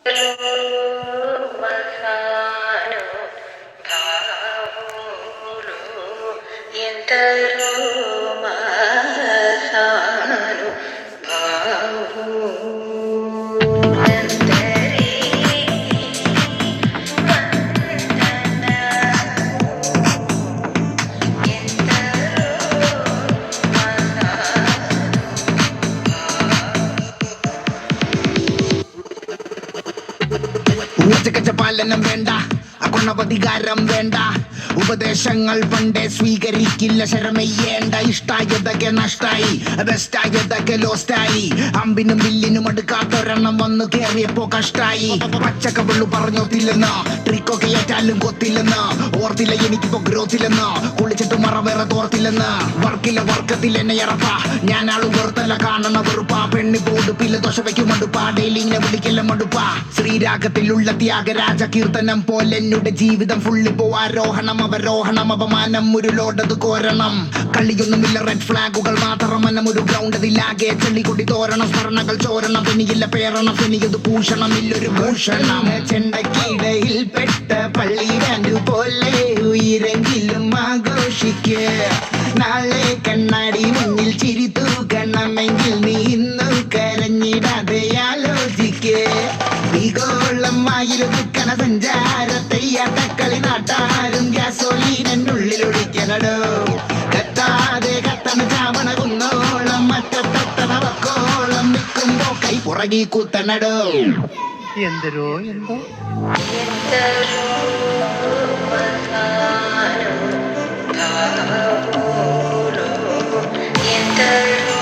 ఎందరో మహాను പാലനം വേണ്ട, അഗുണവധികാരം വേണ്ട, ഉപദേശങ്ങൾ പണ്ടേ സ്വീകരിക്കില്ല, ശരമെയ്യേണ്ട. ഇഷ്ടായതൊക്കെ നഷ്ടായി, ബെസ്റ്റായതൊക്കെ ലോസ്റ്റായി, അമ്പിനും വില്ലിനും അടുക്കാത്തൊരെണ്ണം വന്നു കേറിയപ്പോ കഷ്ടായി. പച്ചക്കവള്ളു പറഞ്ഞോത്തില്ലെന്ന്, ട്രിക്കൊക്കെ ഏറ്റാലും കൊത്തില്ലെന്ന്, ഓർത്തില്ല എനിക്കിപ്പോ ഗ്രോത്തില്ലെന്ന്, കുളിച്ചിട്ട് മറ വേറെ തോർത്തില്ലെന്ന്. വർക്കില്ല വർക്കത്തിൽ എന്നെ ഇറപ്പ, ഞാൻ ആള് വെറുത്തല്ല കാണണ വെറുപ്പ. പെണ്ണി പോടുപ്പില്ല ദോശ വയ്ക്കും മടുപ്പ, ഡെയിലിങ്ങനെ വിളിക്കല്ല മടുപ്പ. ശ്രീരാഗത്തിലുള്ള ത്യാഗരാജ കീർത്തനം പോലെ എന്നുടെ ജീവിതം ഫുള്ളിപ്പോ ആരോഹണം അവരോഹണം, അപമാനം ഒരു ലോഡത് കോരണം. കളിയൊന്നുമില്ല റെഡ് ഫ്ലാഗുകൾ മാത്രം, മനം ഒരു ഗ്രൗണ്ട് അതിലാകെ ചെള്ളിക്കൊടി തോരണം. സ്മരണകൾ ചോരണം, പെനിയില്ല പേരണം, പെനിയത് ഭൂഷണം ഇല്ലൊരു ഭൂഷണം. ചെണ്ടക്കിടയിൽ പെട്ട പള്ളി ബാൻഡ് പോലെ ഉയരെങ്കിലും ആഘോഷിക്ക്. നാളെ കണ്ണാടി മുന്നിൽ ചിരി തൂക്കണമെങ്കിൽ നീ ഇന്നു കരഞ്ഞിടാതെ ആലോചിക്ക്. ഭീകോളമായിരുന്ന സഞ്ചാരത്തെയ്യാട്ടക്കളി നാട്ടാരും ഗ്യാസോലീനുള്ളിലൊഴിക്കണടോ. കത്താതെ കത്തണ ചാവണ കുന്നോളം മറ്റത്തണ വക്കോളം നിൽക്കുമ്പോ കൈ പുറകി കൂത്തണടോ. എന്തരോ എന്തോ ఎందరో